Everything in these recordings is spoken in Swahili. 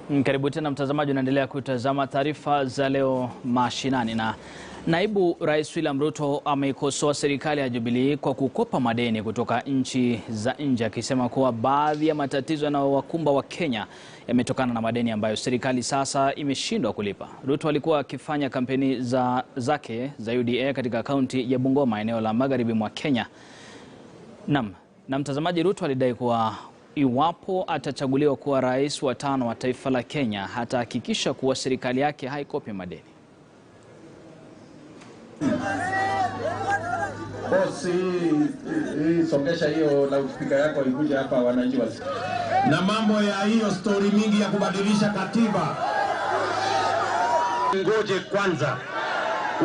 Karibu tena mtazamaji, unaendelea kutazama taarifa za leo mashinani. Na naibu rais William Ruto ameikosoa serikali ya Jubilee kwa kukopa madeni kutoka nchi za nje, akisema kuwa baadhi ya matatizo yanayowakumba wa Kenya yametokana na madeni ambayo serikali sasa imeshindwa kulipa. Ruto alikuwa akifanya kampeni zake za UDA katika kaunti ya Bungoma, eneo la magharibi mwa Kenya. Na mtazamaji, Ruto alidai kuwa iwapo atachaguliwa kuwa rais wa 5 wa taifa la Kenya, hatahakikisha kuwa serikali yake haikopi madeni. Bosi, songesha hiyo loudspeaker yako ikuje hapa wananchi wasi. Na mambo ya hiyo story mingi ya kubadilisha katiba, ngoje kwanza.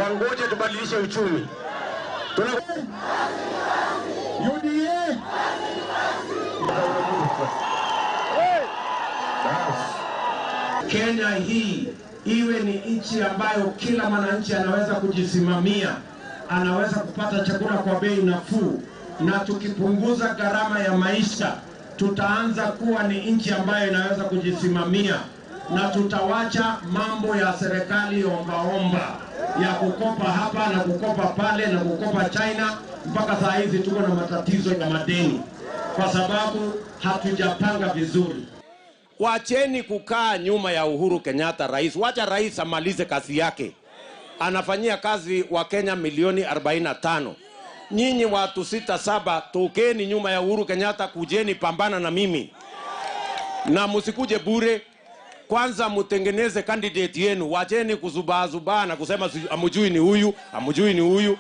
Wangoje tubadilishe uchumi. UDA Kenya hii iwe ni nchi ambayo kila mwananchi anaweza kujisimamia, anaweza kupata chakula kwa bei nafuu, na tukipunguza gharama ya maisha tutaanza kuwa ni nchi ambayo inaweza kujisimamia, na tutawacha mambo ya serikali omba ya kukopa hapa na kukopa pale na kukopa China. Mpaka saa hizi tuko na matatizo ya madeni kwa sababu hatujapanga vizuri. Wacheni kukaa nyuma ya Uhuru Kenyatta rais. Wacha rais amalize kazi yake. Anafanyia kazi wa Kenya milioni 45. Nyinyi watu 6-7 tokeni nyuma ya Uhuru Kenyatta, kujeni pambana na mimi. Na msikuje bure. Kwanza mtengeneze candidate yenu. Wacheni kuzubaa na kusema amujui ni huyu, amujui ni huyu.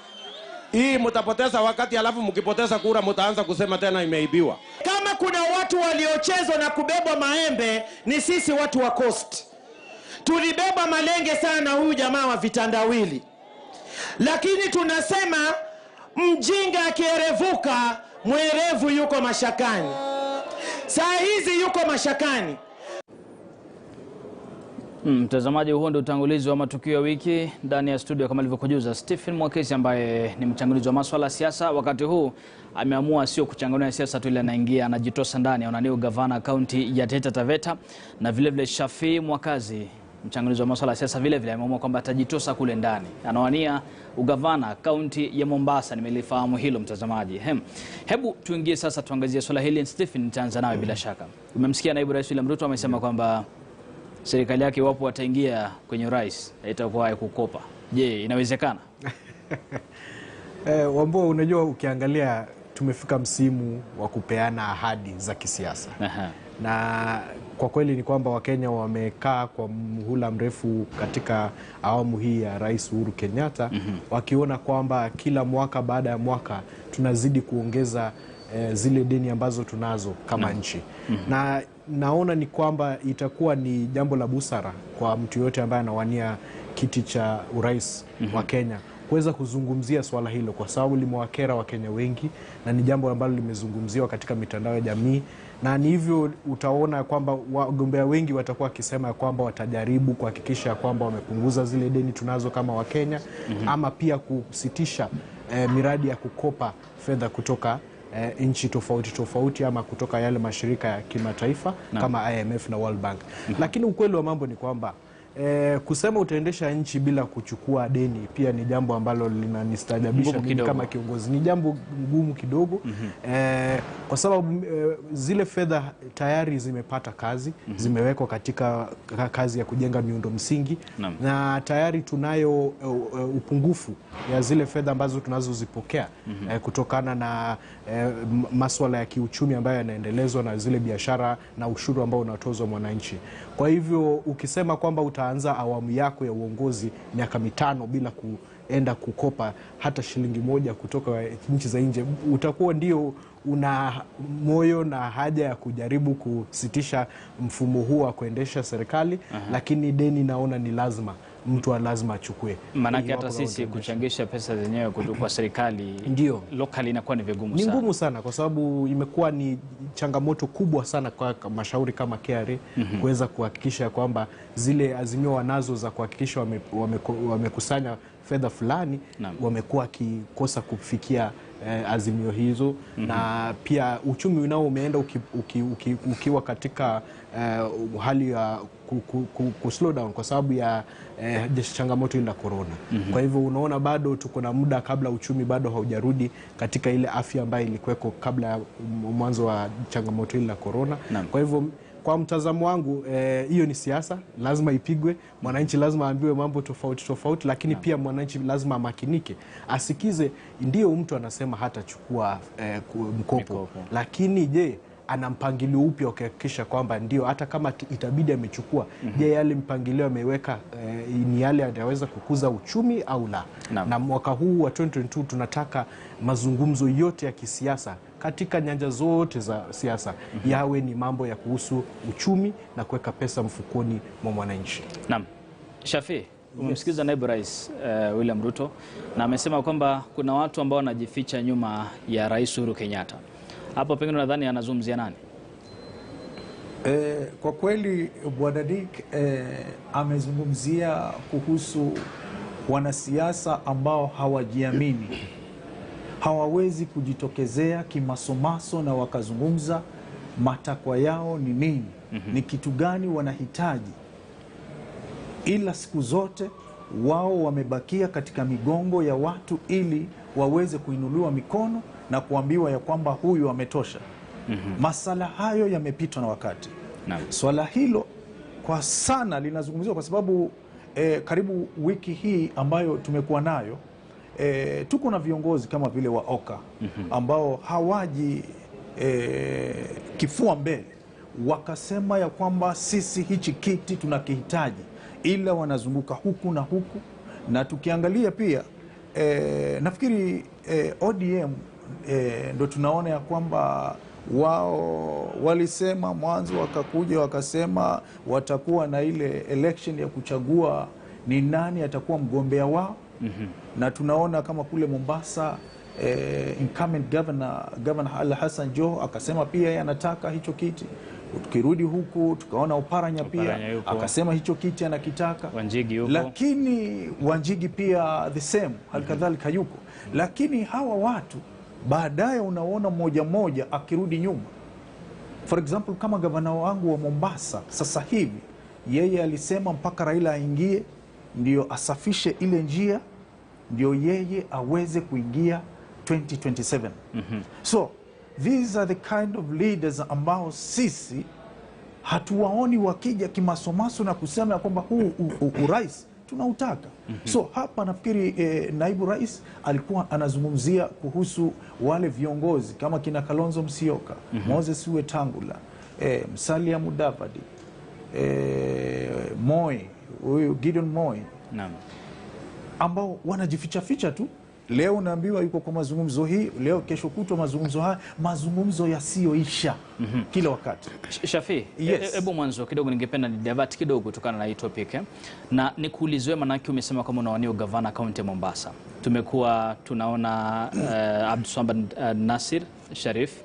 Hii mtapoteza wakati, alafu mkipoteza kura mtaanza kusema tena imeibiwa. Kama kuna watu waliochezwa na kubebwa maembe, ni sisi watu wa Coast. Tulibeba malenge sana huyu jamaa wa vitandawili. Lakini tunasema mjinga akierevuka, mwerevu yuko mashakani. Saa hizi yuko mashakani. Mtazamaji, huo ndio utangulizi wa matukio ya wiki ndani ya studio. Kama alivyokujuza Stephen Mwakesi, ambaye ni mchanganuzi wa masuala ya siasa, wakati huu ameamua sio kuchanganua siasa tu, ile anaingia anajitosa ndani, ananiu gavana kaunti ya Taita Taveta. Na vile vile Shafi Mwakazi, mchanganuzi wa masuala ya siasa, vile vile ameamua kwamba atajitosa kule ndani, anawania ugavana kaunti ya Mombasa. Nimelifahamu hilo mtazamaji. Hebu tuingie sasa tuangazie swala hili. Stephen, nitaanza nawe. Bila shaka umemsikia naibu rais William Ruto amesema kwamba serikali yake iwapo wataingia kwenye rais haitakuwa ya kukopa. Je, inawezekana? Wambua, unajua ukiangalia tumefika msimu wa kupeana ahadi za kisiasa. Na kwa kweli ni kwamba Wakenya wamekaa kwa muhula mrefu katika awamu hii ya Rais Uhuru Kenyatta, wakiona kwamba kila mwaka baada ya mwaka tunazidi kuongeza zile deni ambazo tunazo kama nchi. Na naona ni kwamba itakuwa ni jambo la busara kwa mtu yote ambaye anawania kiti cha urais wa Kenya kuweza kuzungumzia swala hilo, kwa sababu limewakera Wakenya wengi na ni jambo ambalo limezungumziwa katika mitandao ya jamii. Na ni hivyo utaona kwamba wagombea wengi watakuwa wakisema kwamba watajaribu kuhakikisha kwamba wamepunguza zile deni tunazo kama Wakenya, ama pia kusitisha miradi ya kukopa fedha kutoka nchi tofauti ama kutoka yale mashirika ya kimataifa kama IMF na World Bank. Lakini ukweli wa mambo ni kwamba kusema utaendesha nchi bila kuchukua deni pia ni jambo ambalo linanistajabisha mimi kama kiongozi. Ni jambo ngumu kidogo, kwa sababu zile fedha tayari zimepata kazi, zimewekwa katika kazi ya kujenga miundo msingi, na tayari tunayo upungufu ya zile fedha ambazo tunazozipokea kutokana na masuala ya kiuchumi ambayo yanaendelezwa na zile biashara na ushuru ambao unatozwa mwananchi. Kwa hivyo ukisema kwamba utaanza awamu yako ya uongozi miaka 5 bila kuenda kukopa hata shilingi moja kutoka nchi za nje, utakuwa ndio una moyo na haja ya kujaribu kusitisha mfumo huu wa kuendesha serikali. Lakini deni naona ni lazima mtu lazima achukue. Manake hata sisi kuchangisha pesa zenyewe kwa serikali ndio lokali inakuwa ni vigumu sana. Ni ngumu sana kwa sababu imekuwa ni changamoto kubwa sana kwa mashauri kama KRA kuweza kuhakikisha kwamba zile azimio wanazo za kuhakikisha wamekusanya fedha fulani wamekuwa wakikosa kufikia azimio hizo. Na pia uchumi unao umeenda ukiwa katika hali ya slow down kwa sababu ya changamoto ile ya corona. Kwa hivyo unaona bado tuko na muda kabla uchumi bado haujarudi katika ile afya ambayo ilikuweko kabla ya mwanzo wa changamoto ile ya corona. Kwa hivyo kwa mtazamo wangu hiyo ni siasa, lazima ipigwe. Mwananchi lazima aambiwe mambo tofauti, lakini pia mwananchi lazima makinike, asikize. Ndio mtu anasema hatachukua mkopo, lakini je, ana mpangilio upi kuhakikisha kwamba ndio hata kama itabidi amechukua, je, yale mpangilio ameweka ni yale yanaweza kukuza uchumi au la? Na mwaka huu wa 2022 tunataka mazungumzo yote ya kisiasa katika nyanja zote za siasa yawe ni mambo ya kuhusu uchumi na kuweka pesa mfukoni mwa mwananchi. Naam. Shafi, umemsikiza naibu rais William Ruto na amesema kwamba kuna watu ambao wanajificha nyuma ya Rais Uhuru Kenyatta. Hapo pengine nadhani anazungumzia nani? Kwa kweli Bwana Dick amezungumzia kuhusu wanasiasa ambao hawajiamini, hawawezi kujitokezea kimasomaso na wakazungumza matakwa yao ni nini, ni kitu gani wanahitaji, ila siku zote wao wamebakia katika migongo ya watu ili waweze kuinuliwa mikono na kuambiwa ya kwamba huyu ametosha. Masala hayo yamepitwa na wakati. Swala hilo kwa sana linazungumziwa kwa sababu karibu wiki hii ambayo tumekuwa nayo tuko na viongozi kama vile wa OKA ambao hawaji kifua mbele wakasema ya kwamba sisi hichi kiti tunakihitaji, ila wanazunguka huku na huku. Na tukiangalia pia nafikiri ODM ndo tunaona ya kwamba wao walisema mwanzo, wakakuja wakasema watakuwa na ile election ya kuchagua ni nani atakuwa mgombea wao. Na tunaona kama kule Mombasa incumbent governor Al Hassan Joho akasema pia yeye anataka hicho kiti. Tukirudi huku tukaona Oparanya pia akasema hicho kiti anakitaka. Wanjigi yuko. Lakini Wanjigi pia the same, halikadhalika yuko. Lakini hawa watu baadaye unaona mmoja akirudi nyuma. For example, kama gavana wangu wa Mombasa sasa hivi, yeye alisema mpaka Raila aingie ndio asafishe ile njia ndio yeye aweze kuingia 2027. So these are the kind of leaders ambao sisi hatuwaoni wakija kimasomaso na kusema kwamba huu urais tunautaka. So hapa nafikiri naibu rais alikuwa anazungumzia kuhusu wale viongozi kama kina Kalonzo Musyoka, Moses Wetangula, Musalia Mudavadi, huyu Gideon Moi, ambao wanajificha tu. Leo naambiwa yuko kwa mazungumzo hii, leo kesho kutwa mazungumzo haya, mazungumzo yasiyoisha kila wakati. Shafi, hebu mwanzo kidogo ningependa ni divert kidogo kutokana na hii topic na nikuulize, manake umesema kama unawania gavana kaunti ya Mombasa. Tumekuwa tunaona Abdulswamad Nasir Sharif,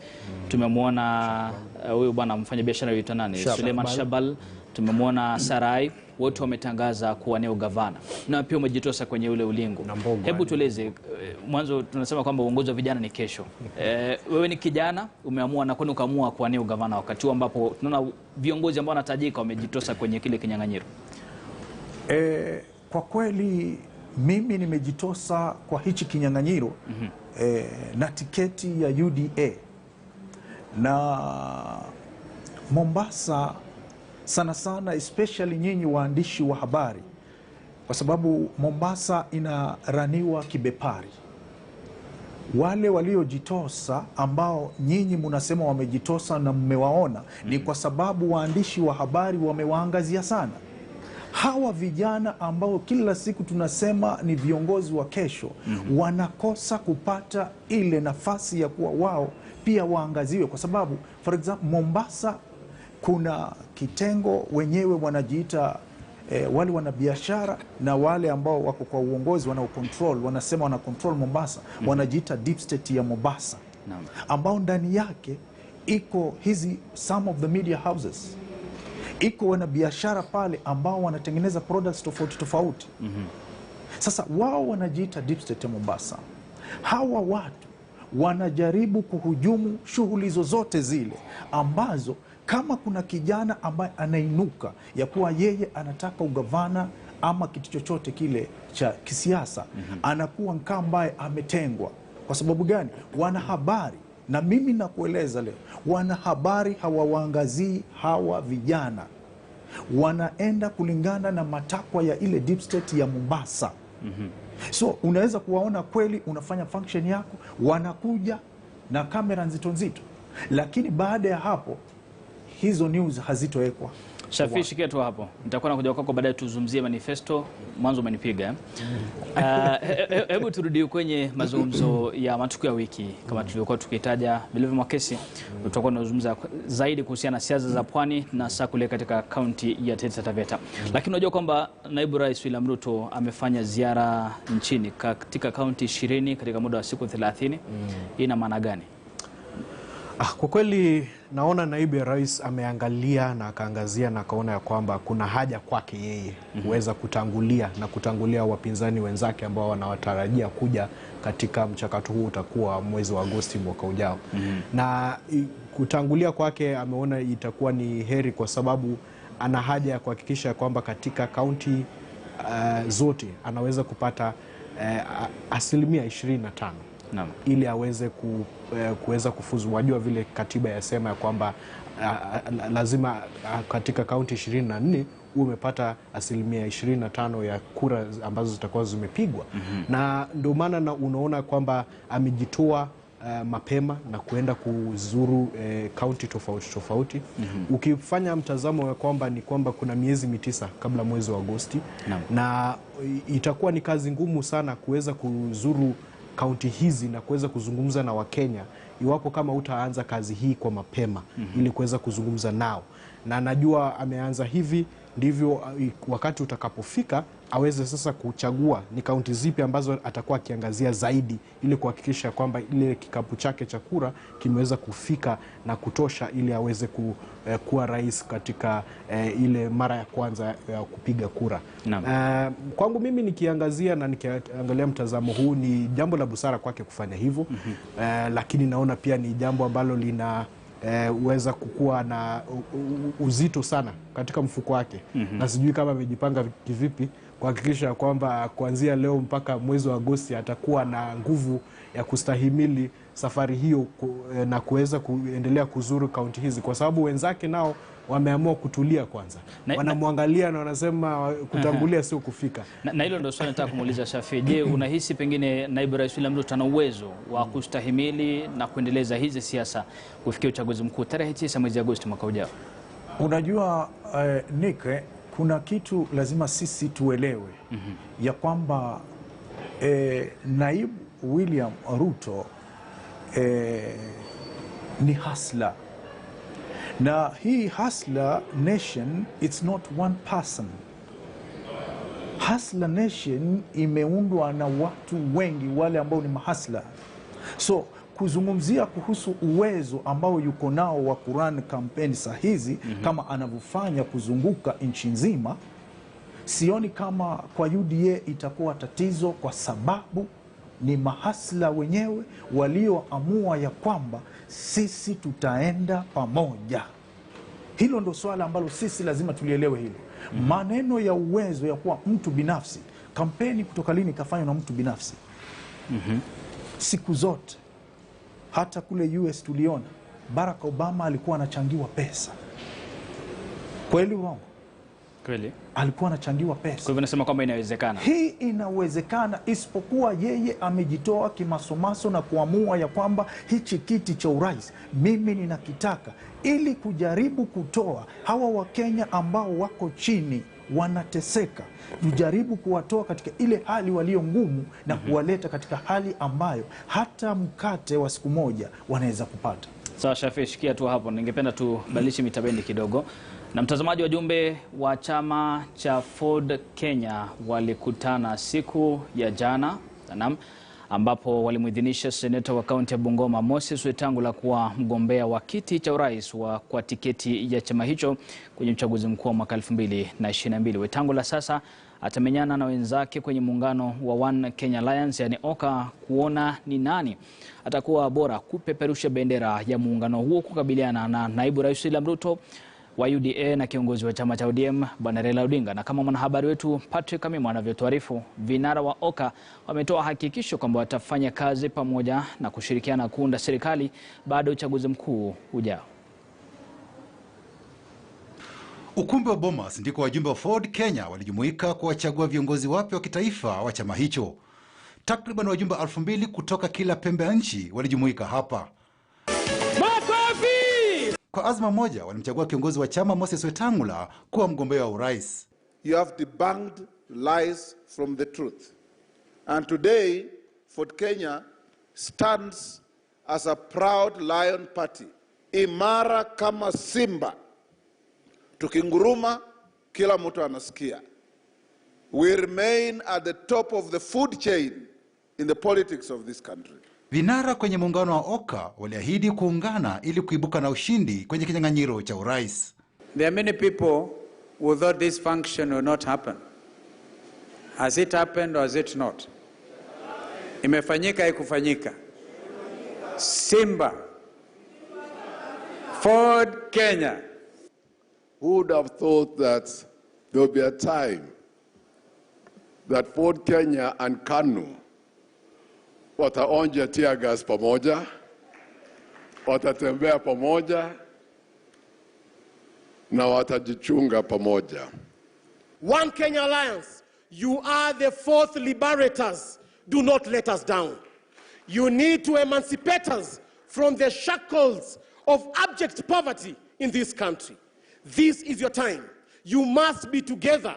tumemwona huyu bwana mfanya biashara yuitwa nani, Suleiman Shabal, tumemwona Sarai, wote wametangaza kuwania gavana na pia umejitosa kwenye ule ulingo. Hebu tueleze mwanzo, tunasema kwamba uongozi wa vijana ni kesho. Wewe ni kijana, umeamua na kwani ukaamua kuwania gavana wakati huu ambapo tunaona viongozi ambao wanatajika wamejitosa kwenye kile kinyang'anyiro? Kwa kweli mimi nimejitosa kwa hichi kinyang'anyiro na tiketi ya UDA na Mombasa sana especially nyinyi waandishi wa habari, kwa sababu Mombasa inaraniwa kibepari. Wale waliojitosa ambao nyinyi mnasema wamejitosa na mmewaona ni kwa sababu waandishi wa habari wamewaangazia sana. Hawa vijana ambao kila siku tunasema ni viongozi wa kesho wanakosa kupata ile nafasi ya kuwa wao pia waangaziwe, kwa sababu for example Mombasa kuna kitengo wenyewe wanajiita wale wana biashara na wale ambao wako kwa uongozi wanaocontrol, wanasema wana control Mombasa, wanajiita deep state ya Mombasa, ambao ndani yake iko hizi some of the media houses, iko wana biashara pale ambao wanatengeneza products tofauti. Sasa wao wanajiita deep state ya Mombasa. Hawa watu wanajaribu kuhujumu shughuli zozote zile ambazo, kama kuna kijana ambaye anainuka ya kuwa yeye anataka ugavana ama kitu chochote kile cha kisiasa, anakuwa kama ambaye ametengwa. Kwa sababu gani? Wanahabari, na mimi nakueleza leo, wanahabari hawawaangazii hawa vijana, wanaenda kulingana na matakwa ya ile deep state ya Mombasa. So unaweza kuwaona kweli unafanya function yako, wanakuja na kamera nzito nzito, lakini baada ya hapo hizo news hazitowekwa. Shafi, shikia tu hapo. Nitakuwa nakuja kwako baadaye tuzungumzie manifesto. Mwanzo umenipiga. Hebu turudi kwenye mazungumzo ya matukio ya wiki kama tulivyokuwa tukitaja. Vilevile Mwakesi, tutakuwa tunazungumza zaidi kuhusiana na siasa za pwani na saa kule katika kaunti ya Taita Taveta. Lakini unajua kwamba naibu rais William Ruto amefanya ziara nchini katika kaunti 20 katika muda wa siku 30. Hii ina maana gani? Kwa kweli naona naibu ya rais ameangalia na akaangazia na akaona ya kwamba kuna haja kwake yeye kuweza kutangulia wapinzani wenzake ambao wanawatarajia kuja katika mchakato huu utakuwa mwezi wa Agosti mwaka ujao. Na kutangulia kwake ameona itakuwa ni heri kwa sababu ana haja ya kuhakikisha kwamba katika kaunti zote anaweza kupata asilimia 25. Naam. Ili aweze kuweza kufuzu. Wajua vile katiba yasema ya kwamba lazima katika kaunti 24 umepata asilimia 25 ya kura ambazo zitakuwa zimepigwa. Na ndio maana unaona kwamba amejitoa mapema na kuenda kuzuru kaunti tofauti. Ukifanya mtazamo wa kwamba ni kwamba kuna miezi 9 kabla mwezi wa Agosti. Na itakuwa ni kazi ngumu sana kuweza kuzuru kaunti hizi na kuweza kuzungumza na Wakenya iwapo kama utaanza kazi hii kwa mapema ili kuweza kuzungumza nao. Na najua ameanza hivi, ndivyo wakati utakapofika aweze sasa kuchagua ni kaunti zipi ambazo atakuwa akiangazia zaidi ili kuhakikisha kwamba ile kikapu chake cha kura kimeweza kufika na kutosha ili aweze kuwa rais katika ile mara ya kwanza ya kupiga kura. Kwangu mimi nikiangazia na nikiangalia mtazamo huu ni jambo la busara kwake kufanya hivyo. Lakini naona pia ni jambo ambalo lina uweza kukua na uzito sana katika mfuko wake. Na sijui kama amejipanga kivipi kuhakikisha kwamba kuanzia leo mpaka mwezi wa Agosti atakuwa na nguvu ya kustahimili safari hiyo na kuweza kuendelea kuzuru kaunti hizi, kwa sababu wenzake nao wameamua kutulia kwanza. Wanamwangalia na wanasema kutangulia sio kufika. Na hilo ndio swali nataka kumuuliza Shafi. Je, unahisi pengine naibu rais William Ruto ana uwezo wa kustahimili na kuendeleza hizi siasa kufikia uchaguzi mkuu tarehe 9 mwezi Agosti mwaka ujao? Unajua Nike, kuna kitu lazima sisi tuelewe ya kwamba naibu William Ruto ni hustler. Na hii hustler nation, it's not one person. Hustler nation imeundwa na watu wengi wale ambao ni mahasla. So kuzungumzia kuhusu uwezo ambao yuko nao wa kurun kampeni saa hizi kama anavyofanya kuzunguka nchi nzima, sioni kama kwa UDA itakuwa tatizo, kwa sababu ni mahasla wenyewe walioamua ya kwamba sisi tutaenda pamoja. Hilo ndo swala ambalo sisi lazima tulielewe hilo. Maneno ya uwezo ya kuwa mtu binafsi, kampeni kutoka lini kafanywa na mtu binafsi? Siku zote. Hata kule US tuliona Barack Obama alikuwa anachangiwa pesa. Kweli uongo? Kweli. Alikuwa anachangiwa pesa. Kwa hivyo nasema kwamba inawezekana. Hii inawezekana, isipokuwa yeye amejitoa kimasomaso na kuamua ya kwamba hichi kiti cha urais mimi ninakitaka, ili kujaribu kutoa hawa Wakenya ambao wako chini wanateseka, tujaribu kuwatoa katika ile hali walio ngumu na kuwaleta katika hali ambayo hata mkate wa siku moja wanaweza kupata. Sawa Shafi, shikia tu hapo. Ningependa tubadilishe mitabendi kidogo. Na mtazamaji, wajumbe wa chama cha Ford Kenya walikutana siku ya jana. ambapo walimuidhinisha seneta wa kaunti ya Bungoma Moses Wetangula kuwa mgombea wa kiti cha urais kwa tiketi ya chama hicho kwenye uchaguzi mkuu wa mwaka 2022. Wetangula sasa atamenyana na wenzake kwenye muungano wa One Kenya Alliance yani OKA kuona ni nani atakuwa bora kupeperusha bendera ya muungano huo kukabiliana na naibu rais William Ruto wa UDA na kiongozi wa chama cha ODM Bwana Raila Odinga. Na kama mwanahabari wetu Patrick Amimo anavyotuarifu, vinara wa OKA wametoa hakikisho kwamba watafanya kazi pamoja na kushirikiana kuunda serikali baada ya uchaguzi mkuu ujao. Ukumbi wa Bomas ndiko wajumbe wa Ford Kenya walijumuika kuwachagua viongozi wapya wa kitaifa wa chama hicho. Takriban wajumbe 2,000 kutoka kila pembe ya nchi walijumuika hapa. Makofi! Kwa azma moja walimchagua kiongozi wa chama Moses Wetangula kuwa mgombea wa urais. You have debunked lies from the truth. And today, Ford Kenya stands as a proud lion party. Imara kama simba. Tukinguruma, kila mtu anasikia. We remain at the top of the food chain in the politics of this country. Vinara kwenye muungano wa OKA waliahidi kuungana ili kuibuka na ushindi kwenye kinyang'anyiro cha urais. There are many people who thought this function will not happen. Has it happened or has it not? Imefanyika, haikufanyika. Simba. Ford Kenya. Who would have thought that there will be a time that Ford Kenya and KANU wataonja tear gas pamoja, watatembea pamoja, na watajichunga pamoja. One Kenya Alliance, you are the fourth liberators. Do not let us down. You need to emancipate us from the shackles of abject poverty in this country. This is your time. You must be together.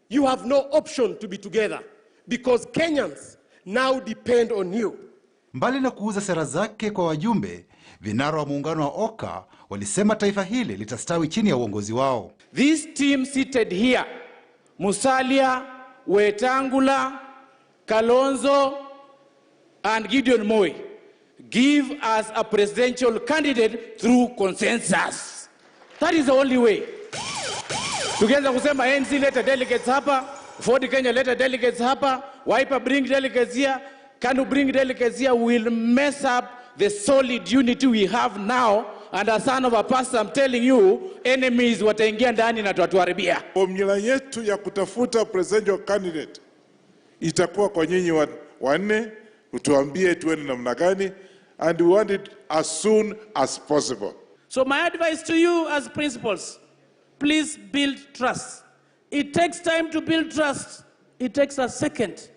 You have no option to be together because Kenyans now depend on you. Mbali na kuuza sera zake kwa wajumbe, vinara wa muungano wa OKA walisema taifa hili litastawi chini ya uongozi wao. This team seated here, Musalia, Wetangula, Kalonzo, and Gideon Moi, give us a presidential candidate through consensus. That is the only way. Tukianza kusema ANC leta delegates hapa, Ford Kenya leta delegates hapa, Wiper bring delegates here, KANU bring delegates here, will mess up the solid unity we have now. And as son of a pastor, I'm telling you, enemies wataingia ndani na tuatuharibia. Formula yetu ya kutafuta presidential candidate itakuwa kwa nyinyi wanne, utuambie tuende namna gani, and we want it as soon as possible. So my advice to you as principals, please build trust. It takes time to build trust. It takes a second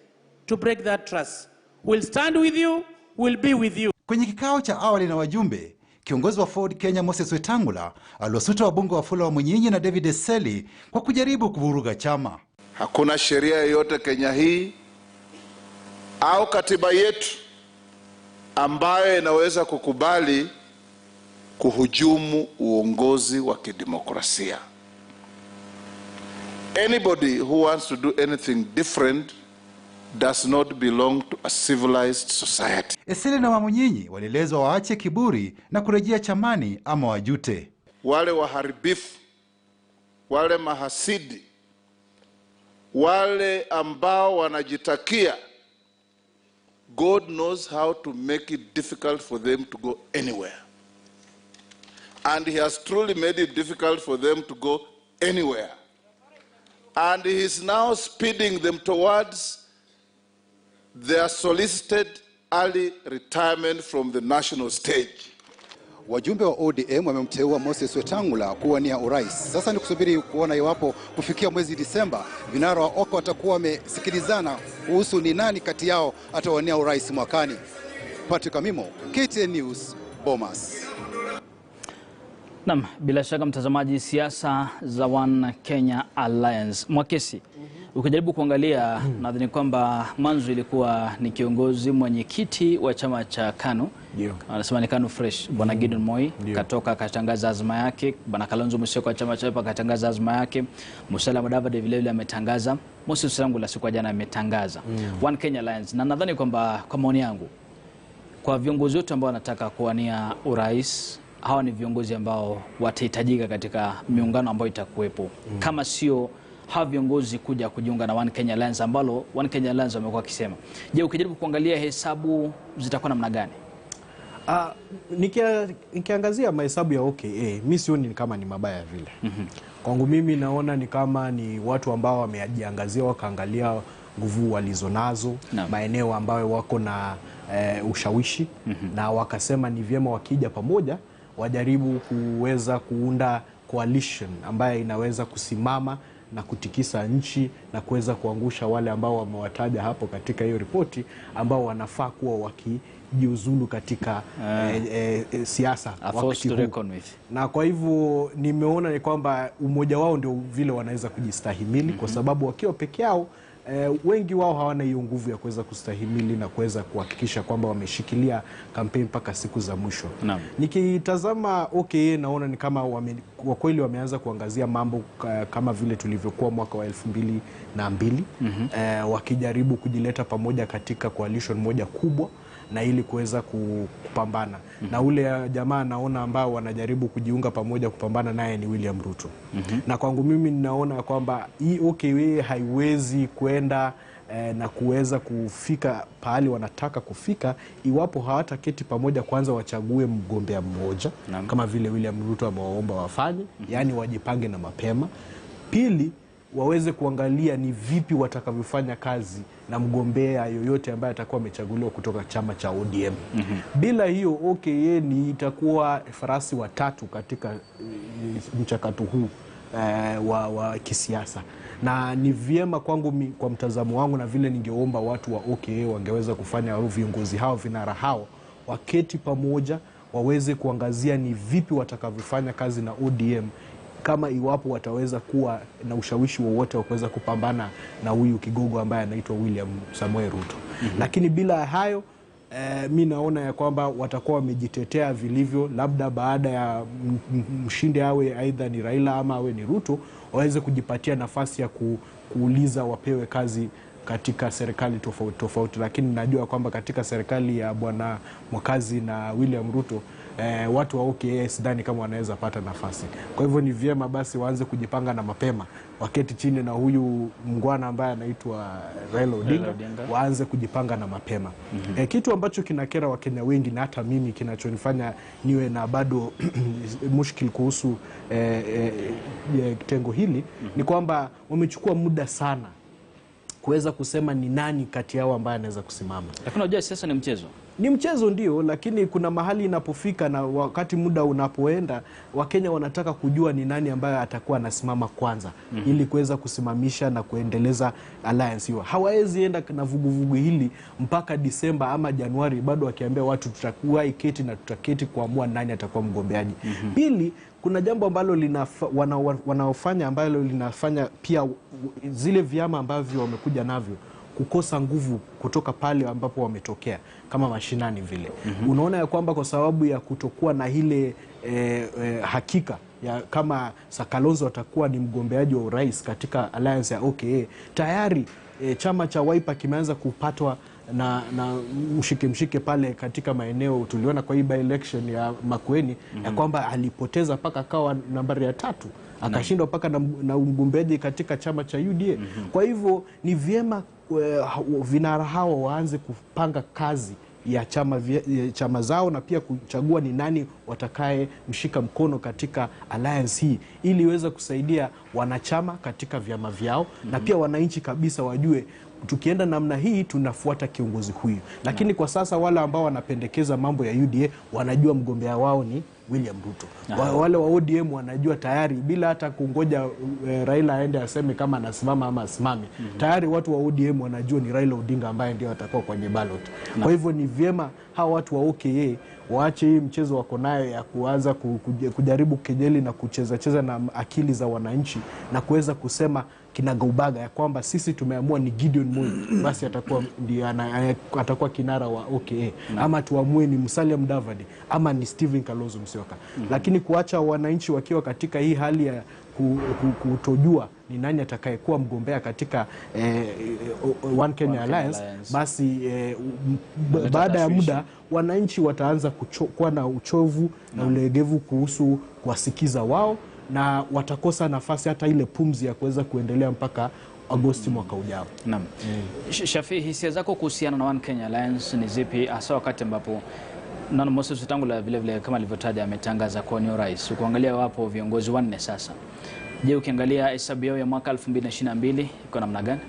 to break that trust. We'll stand with you, we'll be with you. Kwenye kikao cha awali na wajumbe, kiongozi wa Ford Kenya Moses Wetangula aliwasuta wabunge wa Fula wa Munyinyi na David Eseli kwa kujaribu kuvuruga chama. Hakuna sheria yoyote Kenya hii au katiba yetu ambayo inaweza kukubali kuhujumu uongozi wa kidemokrasia. Anybody who wants to do anything different does not belong to a civilized society. Eseli na Wamunyinyi walielezwa waache kiburi na kurejea chamani ama wajute. Wale waharibifu, wale mahasidi, wale ambao wanajitakia, God knows how to make it difficult for them to go anywhere. And he has truly made it difficult for them to go anywhere. And he is now speeding them towards their solicited early retirement from the national stage. Wajumbe wa ODM wamemteua Moses Wetangula kuwania urais. Sasa ni kusubiri kuona iwapo kufikia mwezi Disemba vinara wa OKA watakuwa wamesikilizana kuhusu ni nani kati yao atawania urais mwakani. Patrick Amimo, KTN News, Bomas. Naam, bila shaka mtazamaji, siasa za One Kenya Alliance. Mwakesi, Ukijaribu kuangalia nadhani kwamba mwanzo ilikuwa ni kiongozi mwenyekiti wa chama cha KANU. Anasema ni KANU fresh. Bwana Gideon Moi katoka akatangaza azma yake. Bwana Kalonzo Musyoka wa chama cha Wiper akatangaza azma yake. Musalia Mudavadi vile vile ametangaza. Moses Wetangula siku jana ametangaza. One Kenya Alliance. Na nadhani kwamba kwa maoni yangu kwa viongozi wote ambao wanataka kuwania urais, hawa ni viongozi ambao watahitajika katika miungano ambayo itakuwepo. Kama sio hawa viongozi kuja kujiunga na One Kenya Alliance ambalo One Kenya Alliance wamekuwa wakisema. Je, ukijaribu kuangalia hesabu zitakuwa namna gani? Nikiangazia mahesabu ya OKA, mimi sioni kama ni mabaya vile. Kwangu mimi naona ni kama ni watu ambao wamejiangazia wakaangalia nguvu walizonazo, maeneo ambayo wako na ushawishi, na wakasema ni vyema wakija pamoja wajaribu kuweza kuunda coalition ambayo inaweza kusimama na kutikisa nchi na kuweza kuangusha wale ambao wamewataja hapo katika hiyo ripoti ambao wanafaa kuwa wakijiuzulu katika siasa wakati huu. Na kwa hivyo nimeona ni kwamba umoja wao ndio vile wanaweza kujistahimili, kwa sababu wakiwa peke yao wengi wao hawana hiyo nguvu ya kuweza kustahimili na kuweza kuhakikisha kwamba wameshikilia kampeni mpaka siku za mwisho. Nikitazama OKA naona ni kama kwa kweli wameanza kuangazia mambo kama vile tulivyokuwa mwaka wa 2002, wakijaribu kujileta pamoja katika coalition moja kubwa na ili kuweza kupambana. Na ule jamaa naona ambao wanajaribu kujiunga pamoja kupambana naye ni William Ruto. Na kwangu mimi ninaona kwamba hii OKA haiwezi kwenda na kuweza kufika pahali wanataka kufika iwapo hawataketi pamoja kwanza wachague mgombea mmoja kama vile William Ruto amewaomba wafanye, yani wajipange na mapema. Pili, waweze kuangalia ni vipi watakavyofanya kazi na mgombea yoyote ambaye atakuwa amechaguliwa kutoka chama cha ODM. Bila hiyo OKA ni itakuwa farasi watatu katika mchakato huu wa kisiasa. Na ni vyema kwangu kwa mtazamo wangu na vile ningeomba watu wa OKA wangeweza kufanya viongozi hao vinara hao waketi pamoja waweze kuangazia ni vipi watakavyofanya kazi na ODM kama iwapo wataweza kuwa na ushawishi wowote wa kuweza kupambana na huyu kigogo ambaye anaitwa William Samoei Ruto. Lakini bila hayo mimi naona ya kwamba watakuwa wamejitetea vilivyo, labda baada ya mshindi awe aidha ni Raila ama awe ni Ruto, waweze kujipatia nafasi ya kuuliza wapewe kazi katika serikali tofauti tofauti. Lakini najua kwamba katika serikali ya Bwana Mwakazi na William Ruto watu wa OKA sidhani kama wanaweza pata nafasi. Kwa hivyo ni vyema basi waanze kujipanga na mapema, waketi chini na huyu mngwana ambaye anaitwa Raila Odinga, waanze kujipanga na mapema. Kitu ambacho kinakera Wakenya wengi na hata mimi kinachonifanya niwe na bado mushkil kuhusu kitengo hili ni kwamba wamechukua muda sana kuweza kusema ni nani kati yao ambaye anaweza kusimama. Lakini unajua siasa ni mchezo. Ni mchezo ndio, lakini kuna mahali inapofika na wakati muda unapoenda, Wakenya wanataka kujua ni nani ambaye atakuwa anasimama kwanza ili kuweza kusimamisha na kuendeleza alliance hiyo. Hawawezi enda na vuguvugu hili mpaka Disemba ama Januari bado wakiambia watu tutakuwa iketi na tutaketi kuamua nani atakuwa mgombeaji. Pili, kuna jambo ambalo wanaofanya ambalo linafanya pia zile vyama ambavyo wamekuja navyo kukosa nguvu kutoka pale ambapo wametokea kama mashinani vile. Unaona ya kwamba kwa sababu ya kutokuwa na ile hakika ya kama Kalonzo atakuwa ni mgombeaji wa urais katika alliance ya OKA, tayari chama cha Wiper kimeanza kupatwa na mshike pale katika maeneo. Tuliona kwa hii by election ya Makueni ya kwamba alipoteza paka kawa nambari ya 3, akashindwa paka na mgombeaji katika chama cha UDA. Kwa hivyo ni vyema vinara hao waanze kupanga kazi ya chama zao na pia kuchagua ni nani watakaye mshika mkono katika alliance hii ili iweze kusaidia wanachama katika vyama vyao na pia wananchi kabisa wajue tukienda namna hii tunafuata kiongozi huyu. Lakini kwa sasa wale ambao wanapendekeza mambo ya UDA wanajua mgombea wao ni William Ruto. Wale wa ODM wanajua tayari bila hata kungoja Raila aende aseme kama anasimama ama asimami. Tayari watu wa ODM wanajua ni Raila Odinga ambaye ndio atakuwa kwenye ballot. Kwa hivyo ni vyema hawa watu wa OKA waache hii mchezo wako nayo ya kuanza kujaribu kejeli na kucheza na akili za wananchi na kuweza kusema kinagaubaga ya kwamba sisi tumeamua ni Gideon Moi, basi atakuwa kinara wa OKA, ama tuamue ni Musalia Mudavadi ama ni Stephen Kalonzo Musyoka. Lakini kuacha wananchi wakiwa katika hii hali ya kutojua ni nani atakayekuwa mgombea katika One Kenya Alliance, basi baada ya muda wananchi wataanza kuwa na uchovu na ulegevu kuhusu kuwasikiza wao, na watakosa nafasi hata ile pumzi ya kuweza kuendelea mpaka Agosti mwaka ujao. Naam. Shafi, hisia zako kuhusiana na One Kenya Alliance ni zipi, hasa wakati ambapo Mombasa Road vile vile kama alivyotaja ametangaza kwa ni rais? Ukiangalia wapo viongozi wanne sasa. Je, ukiangalia hesabu yao ya mwaka 2022 iko namna gani?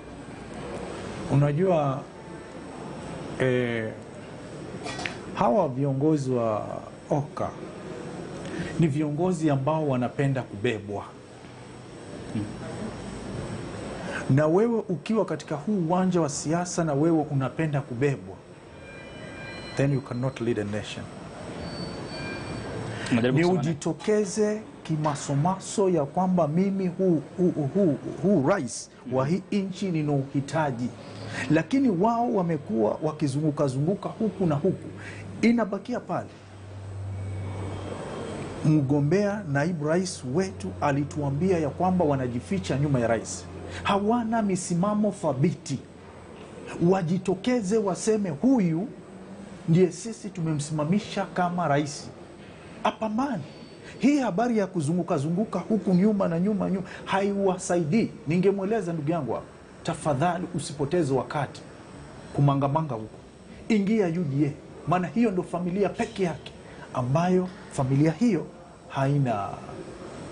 Unajua hawa viongozi wa OKA ni viongozi ambao wanapenda kubebwa. Na wewe ukiwa katika huu uwanja wa siasa na wewe unapenda kubebwa, then you cannot lead a nation. Ni ujitokeze kimasomaso ya kwamba mimi huu rais wa hii nchi ninauhitaji. Lakini wao wamekuwa wakizunguka huku na huku. Inabakia pale. Mgombea naibu rais wetu alituambia ya kwamba wanajificha nyuma ya rais. Hawana misimamo thabiti. Wajitokeze waseme huyu ndiye sisi tumemsimamisha kama rais. Apamani. Hii habari ya kuzunguka huku nyuma haiwasaidii. Ningemweleza ndugu yangu hapa, tafadhali usipoteze wakati kumangamanga huko. Ingia UDA, maana hiyo ndo familia peke yake ambayo familia hiyo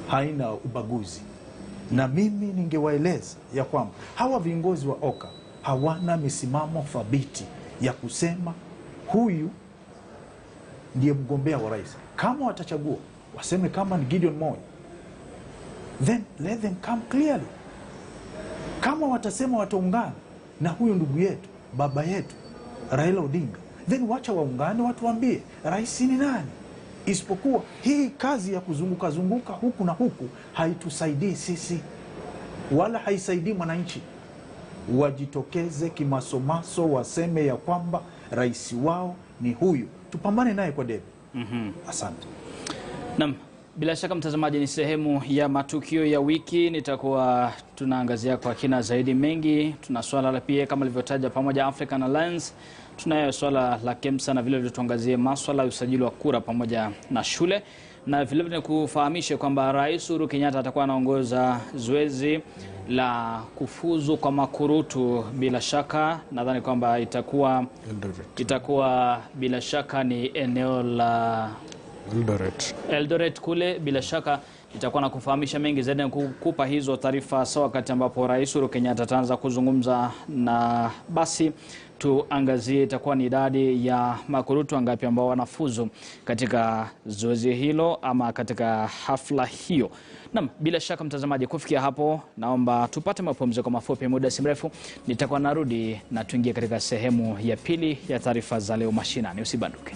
haina ubaguzi. Na mimi ningewaeleza ya kwamba hawa viongozi wa OKA hawana misimamo thabiti ya kusema huyu ndiye mgombea wa rais. Kama watachagua waseme kama ni Gideon Moi, then let them come clearly. Kama watasema wataungana na huyu ndugu yetu, baba yetu Raila Odinga, then wacha waungane, watuambie rais ni nani. Isipokuwa hii kazi ya kuzunguka huku na huku haitusaidii sisi wala haisaidii mwananchi. Wajitokeze kimasomaso waseme ya kwamba rais wao ni huyu, tupambane naye kwa debe. Asante. Naam, bila shaka mtazamaji, ni sehemu ya matukio ya wiki. Nitakuwa tunaangazia kwa kina zaidi mengi. Tuna swala la pia kama alivyotaja pamoja African Alliance, tunayo swala la KEMSA, na vile vile tuangazie masuala ya usajili wa kura pamoja na shule, na vile vile kufahamisha kwamba Rais Uhuru Kenyatta atakuwa anaongoza zoezi la kufuzu kwa makurutu. Bila shaka nadhani kwamba itakuwa bila shaka ni eneo la Eldoret kule. Bila shaka itakuwa na kufahamisha mengi zaidi na kukupa hizo taarifa sawa wakati ambapo Rais Uhuru Kenyatta ataanza kuzungumza. Na basi tuangazie itakuwa ni idadi ya makurutu ngapi ambao wanafuzu katika zoezi hilo ama katika hafla hiyo. Naam, bila shaka mtazamaji, kufikia hapo naomba tupate mapumziko mafupi. Muda si mrefu nitakuwa narudi na tuingie katika sehemu ya pili ya taarifa za leo mashinani. Usibanduke.